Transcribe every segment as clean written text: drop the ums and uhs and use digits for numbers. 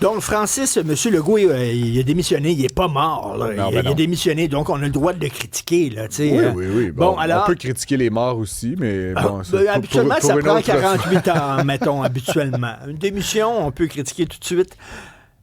Donc, Francis, M. Legault, il a démissionné, il n'est pas mort. Là. Non, il a démissionné, donc on a le droit de le critiquer. Là, oui. Bon, alors, on peut critiquer les morts aussi, mais bon... habituellement, ça prend 48 fois. ans, mettons, habituellement. Une démission, on peut critiquer tout de suite.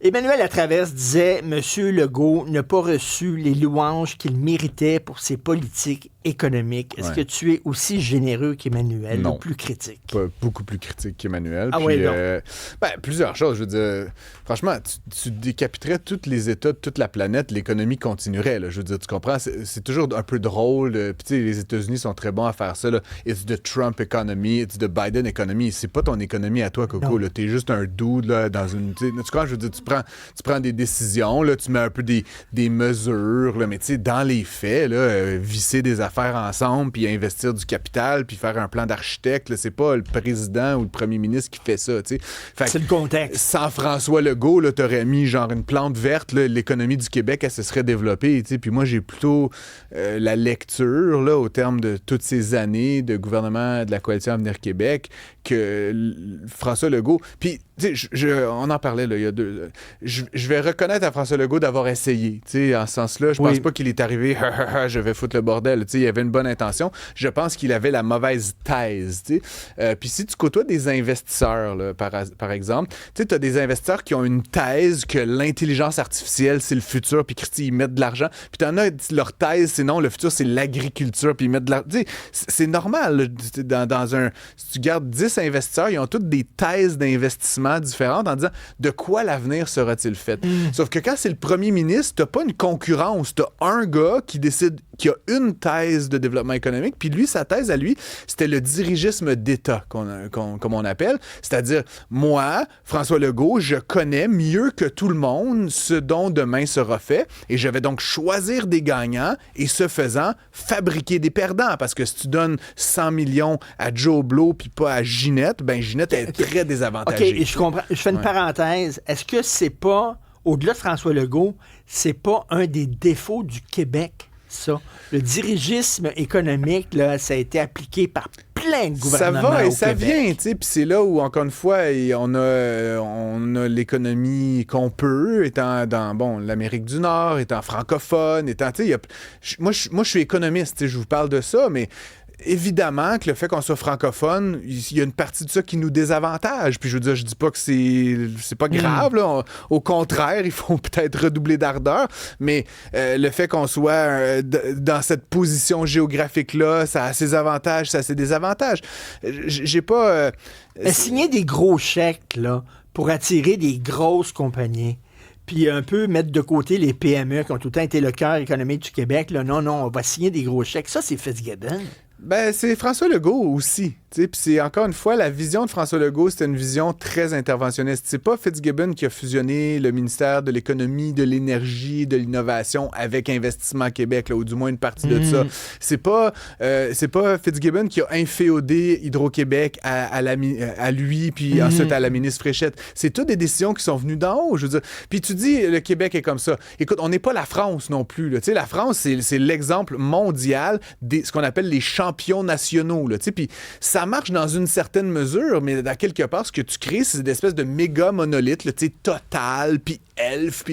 Emmanuel Latraverse disait « M. Legault n'a pas reçu les louanges qu'il méritait pour ses politiques économiques. » Est-ce que tu es aussi généreux qu'Emmanuel ou plus critique? Pas beaucoup plus critique qu'Emmanuel. Ah puis, oui, plusieurs choses. Je veux dire, franchement, tu décapiterais tous les États de toute la planète, l'économie continuerait. Là. Je veux dire, tu comprends? C'est toujours un peu drôle. Puis tu sais, les États-Unis sont très bons à faire ça. Là. It's the Trump economy, it's the Biden economy. C'est pas ton économie à toi, Coco. Là. T'es juste un dude là, dans une... Tu comprends? Je veux dire, tu prends des décisions, là, tu mets un peu des mesures, là, mais tu sais, dans les faits, là, visser des affaires ensemble, puis investir du capital, puis faire un plan d'architecte, là, c'est pas le président ou le premier ministre qui fait ça, tu sais. C'est le contexte. Sans François Legault, là, t'aurais mis genre une plante verte, là, l'économie du Québec, elle se serait développée, tu sais. Puis moi, j'ai plutôt la lecture, là, au terme de toutes ces années de gouvernement de la Coalition Avenir Québec, que François Legault... Puis, tu sais, on en parlait, là, il y a deux... Je vais reconnaître à François Legault d'avoir essayé, tu sais, en ce sens-là. Je pense pas qu'il est arrivé, je vais foutre le bordel, tu sais, il avait une bonne intention. Je pense qu'il avait la mauvaise thèse, tu sais. Puis si tu côtoies des investisseurs, là, par exemple, tu sais, t'as des investisseurs qui ont une thèse que l'intelligence artificielle, c'est le futur, puis Christy, ils mettent de l'argent. Puis t'en as, leur thèse, c'est non, le futur, c'est l'agriculture, puis ils mettent de l'argent. Tu sais, c'est normal, là, si tu gardes 10 investisseurs, ils ont toutes des thèses d'investissement différentes en disant de quoi l'avenir sera-t-il fait. Sauf que quand c'est le premier ministre, t'as pas une concurrence, t'as un gars qui décide, qui a une thèse de développement économique, puis lui, sa thèse à lui, c'était le dirigisme d'État, comme on appelle, c'est-à-dire, moi, François Legault, je connais mieux que tout le monde ce dont demain sera fait, et je vais donc choisir des gagnants, et ce faisant, fabriquer des perdants, parce que si tu donnes 100 millions à Joe Blow, puis pas à Ginette, ben Ginette est très désavantagée. OK, je comprends. Je fais une parenthèse. Est-ce que c'est pas, au-delà de François Legault, c'est pas un des défauts du Québec, ça? Le dirigisme économique, là, ça a été appliqué par plein de gouvernements. Ça va et ça Québec. vient, tu sais, puis c'est là où, encore une fois, on a l'économie qu'on peut, étant dans, l'Amérique du Nord, étant francophone, étant, tu sais, moi, je suis économiste, tu sais, je vous parle de ça, mais évidemment que le fait qu'on soit francophone, il y a une partie de ça qui nous désavantage. Puis je veux dire, je dis pas que c'est pas grave, là. Au contraire, il faut peut-être redoubler d'ardeur, mais le fait qu'on soit dans cette position géographique-là, ça a ses avantages, ça a ses désavantages. J'ai pas... Signer des gros chèques, là, pour attirer des grosses compagnies, puis un peu mettre de côté les PME qui ont tout le temps été le cœur économique du Québec, là, non, on va signer des gros chèques. Ça, c'est Fitzgibbon. Ben, c'est François Legault aussi. Puis c'est encore une fois, la vision de François Legault, c'était une vision très interventionniste. C'est pas Fitzgibbon qui a fusionné le ministère de l'économie, de l'énergie, de l'innovation avec Investissement Québec, là, ou du moins une partie de ça. C'est pas Fitzgibbon qui a inféodé Hydro-Québec à lui, puis ensuite à la ministre Fréchette. C'est toutes des décisions qui sont venues d'en haut, je veux dire. Puis tu dis, le Québec est comme ça. Écoute, on n'est pas la France non plus. Là. La France, c'est l'exemple mondial de ce qu'on appelle les champions nationaux. Puis ça marche dans une certaine mesure, mais à quelque part, ce que tu crées, c'est une espèce de méga monolithe, là, Total, puis Elf,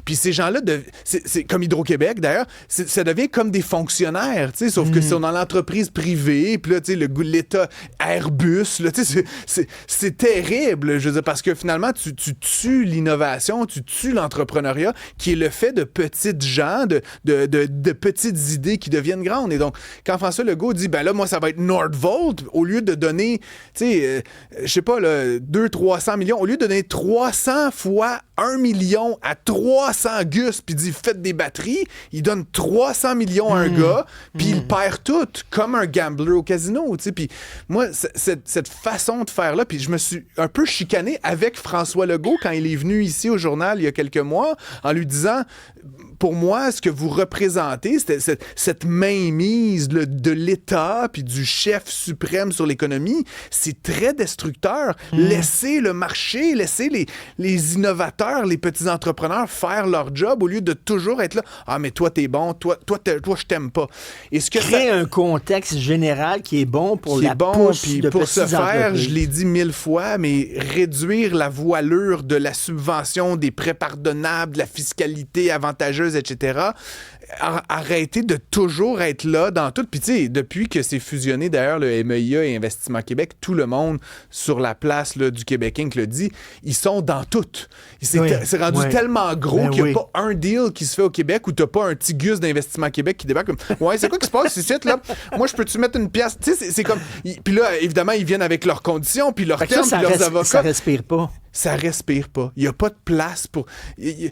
puis ces gens-là, c'est comme Hydro-Québec, d'ailleurs, ça devient comme des fonctionnaires, sauf que c'est dans l'entreprise privée, puis là, l'État Airbus, là, c'est terrible, je veux dire, parce que finalement, tu tues l'innovation, tu tues l'entrepreneuriat, qui est le fait de petites gens, de petites idées qui deviennent grandes. Et donc, quand François Legault dit, ben là, moi, ça va être Nordvolt, au lieu de donner, je sais pas, 200-300 millions, au lieu de donner 300 fois 1 million à 300 gus, puis dit, faites des batteries, il donne 300 millions à un gars, puis il perd tout, comme un gambler au casino, puis moi, cette façon de faire-là, puis je me suis un peu chicané avec François Legault quand il est venu ici au journal il y a quelques mois, en lui disant... pour moi, ce que vous représentez, cette mainmise de l'État puis du chef suprême sur l'économie, c'est très destructeur. Laissez le marché, laissez les innovateurs, les petits entrepreneurs faire leur job au lieu de toujours être là. Ah, mais toi, t'es bon, toi, je t'aime pas. Et ce que Créer un contexte général qui est bon pour la pousse puis de pour ce petites faire, entreprises. je l'ai dit 1000 fois, mais réduire la voilure de la subvention, des prêts pardonnables, de la fiscalité avantageuse, etc. Arrêter de toujours être là dans tout. Puis tu sais, depuis que c'est fusionné, d'ailleurs, le MEIA et Investissement Québec, tout le monde sur la place là, du Québec Inc. le dit, ils sont dans tout. C'est rendu tellement gros qu'il n'y a pas un deal qui se fait au Québec où tu n'as pas un petit gus d'Investissement Québec qui débarque comme « Ouais, c'est quoi qui se passe ici, là? Moi, je peux-tu mettre une pièce? » Tu sais, c'est comme... Puis là, évidemment, ils viennent avec leurs conditions, puis leurs termes, puis leurs avocats. Ça respire pas. Ça respire pas. Il n'y a pas de place pour... tu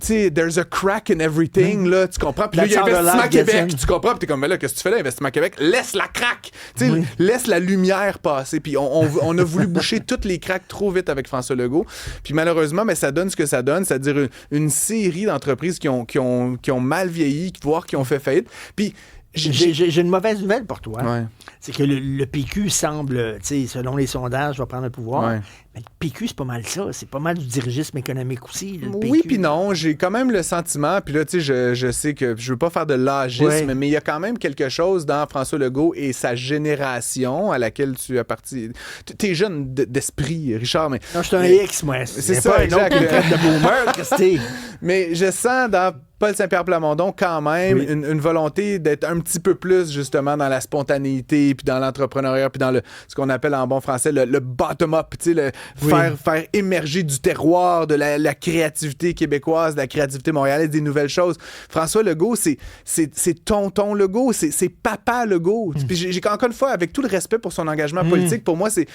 sais, there's a crack in everything, là, tu comprends? Puis là, il y a Investissement Québec, tu comprends? Puis t'es comme, mais là, qu'est-ce que tu fais là, Investissement Québec? Laisse la craque! Tu sais, laisse la lumière passer. Puis on a voulu boucher toutes les cracks trop vite avec François Legault. Puis malheureusement, mais ça donne ce que ça donne, c'est-à-dire une série d'entreprises qui ont mal vieilli, voire qui ont fait faillite. Puis j'ai une mauvaise nouvelle pour toi. Ouais. C'est que le PQ semble, selon les sondages, va prendre le pouvoir. Ouais. Mais le PQ, c'est pas mal ça. C'est pas mal du dirigisme économique aussi. Le Oui, PQ. puis non. J'ai quand même le sentiment, puis là, tu sais, je sais que je veux pas faire de l'âgisme, mais il y a quand même quelque chose dans François Legault et sa génération à laquelle tu appartiens. T'es jeune d'esprit, Richard, mais... Non, je suis un X, moi. C'est ça, pas exact. Un autre de boomer, Christy. Mais je sens dans Paul Saint-Pierre Plamondon quand même une volonté d'être un petit peu plus justement dans la spontanéité, puis dans l'entrepreneuriat, puis dans ce qu'on appelle en bon français le bottom-up, tu sais, faire émerger du terroir, de la créativité québécoise, de la créativité montréalaise, des nouvelles choses. François Legault, c'est tonton Legault, c'est papa Legault. Puis j'ai encore une fois, avec tout le respect pour son engagement politique, pour moi, c'est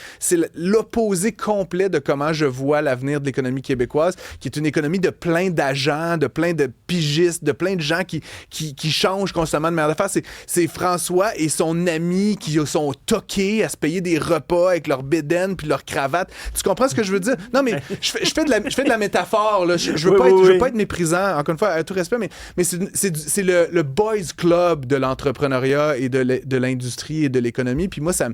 l'opposé complet de comment je vois l'avenir de l'économie québécoise, qui est une économie de plein d'agents, de plein de pigistes, de plein de gens qui changent constamment de manière de faire. C'est François et son ami qui sont toqués à se payer des repas avec leur bédaine puis leur cravate. Tu comprends ce que je veux dire? Non, mais je fais de la métaphore, là. Je veux pas être méprisant, encore une fois, à tout respect, mais c'est le boys club de l'entrepreneuriat et de l'industrie et de l'économie. Puis moi, ça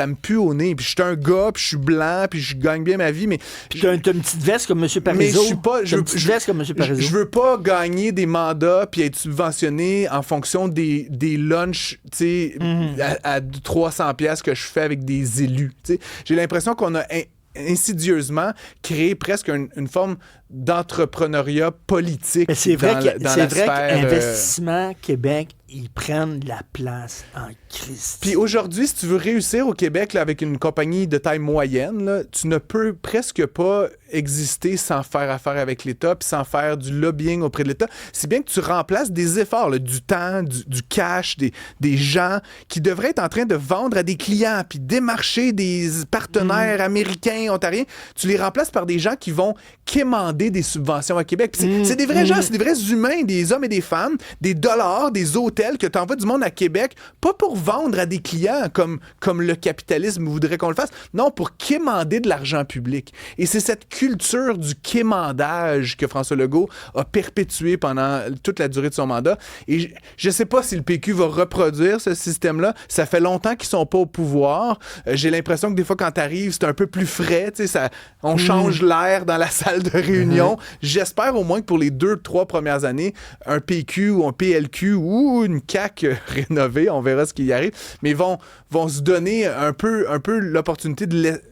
me pue au nez. Puis je suis un gars, puis je suis blanc, puis je gagne bien ma vie, mais... Puis t'as une petite veste comme M. Parizeau. Mais je suis pas... Je veux pas gagner des mandats puis être subventionné en fonction des lunchs, tu sais, à 300 pièces que je fais avec des élus. Tu sais, j'ai l'impression qu'on a insidieusement créé presque une forme d'entrepreneuriat politique. Mais c'est vrai sphère, qu'Investissement Québec, ils prennent la place en crise. Puis aujourd'hui, si tu veux réussir au Québec là, avec une compagnie de taille moyenne, là, tu ne peux presque pas exister sans faire affaire avec l'État puis sans faire du lobbying auprès de l'État. C'est bien que tu remplaces des efforts, là, du temps, du cash, des gens qui devraient être en train de vendre à des clients puis démarcher des partenaires américains, ontariens. Tu les remplaces par des gens qui vont quémander des subventions à Québec. C'est des vrais gens, c'est des vrais humains, des hommes et des femmes, des dollars, des hôtels que tu envoies du monde à Québec, pas pour vendre à des clients comme le capitalisme voudrait qu'on le fasse, non, pour quémander de l'argent public. Et c'est cette culture du quémandage que François Legault a perpétué pendant toute la durée de son mandat. Et je sais pas si le PQ va reproduire ce système-là. Ça fait longtemps qu'ils sont pas au pouvoir. J'ai l'impression que des fois, quand t'arrives, c'est un peu plus frais. On change l'air dans la salle de réunion. J'espère au moins que pour les 2-3 premières années, un PQ ou un PLQ ou une CAQ rénovée, on verra ce qui y arrive, mais vont se donner un peu l'opportunité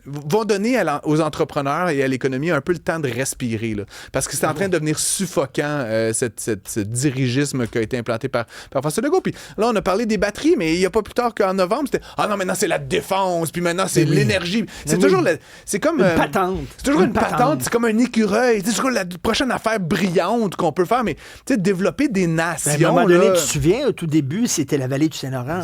vont donner aux entrepreneurs et à l'économie un peu le temps de respirer, là, parce que c'est en train de devenir suffocant, ce dirigisme qui a été implanté par François Legault. Puis là, on a parlé des batteries, mais il n'y a pas plus tard qu'en novembre, c'était « Ah non, maintenant c'est la défense, puis maintenant c'est l'énergie. » C'est toujours... C'est comme... une patente. C'est toujours une patente. C'est comme un écureuil. C'est toujours la prochaine affaire brillante qu'on peut faire, mais tu sais, développer des nations... À un moment donné, tu te souviens, au tout début, c'était la vallée du Saint-Laurent.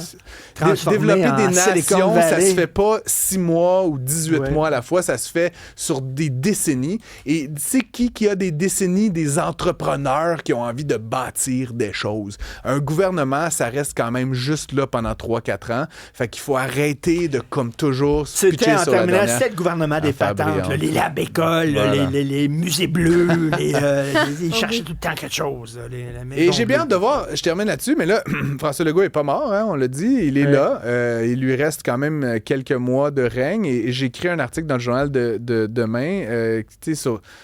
Développer des nations, ça se fait pas 6 mois ou 18 mois à la fois, ça se fait sur des décennies. Et c'est qui a des décennies? Des entrepreneurs qui ont envie de bâtir des choses. Un gouvernement, ça reste quand même juste là pendant 3-4 ans. Fait qu'il faut arrêter de, comme toujours, se pitcher sur la dernière. C'était le gouvernement des patentes, les lab-écoles, les musées bleus, ils cherchaient tout le temps quelque chose. Et j'ai bien hâte de voir, je termine là-dessus, mais là, François Legault est pas mort, hein, on l'a dit, il est là. Il lui reste quand même quelques mois de règne et j'ai écrit un article dans le journal de demain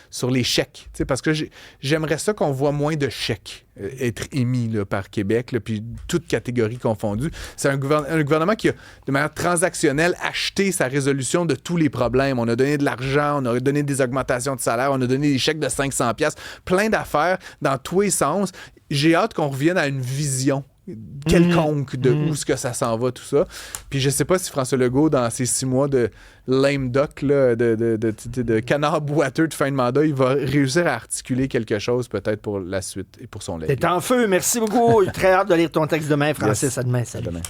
sur les chèques, parce que j'aimerais ça qu'on voit moins de chèques être émis là, par Québec, là, puis toutes catégories confondues. C'est un gouvernement qui a, de manière transactionnelle, acheté sa résolution de tous les problèmes. On a donné de l'argent, on a donné des augmentations de salaire, on a donné des chèques de 500$, plein d'affaires dans tous les sens. J'ai hâte qu'on revienne à une vision quelconque de où est-ce que ça s'en va, tout ça. Puis je sais pas si François Legault, dans ces 6 mois de lame duck, là, de canard boiteux de fin de mandat, il va réussir à articuler quelque chose peut-être pour la suite et pour son legs. T'es en feu, merci beaucoup. Très hâte de lire ton texte demain, Francis. Yes. À demain, salut. À demain.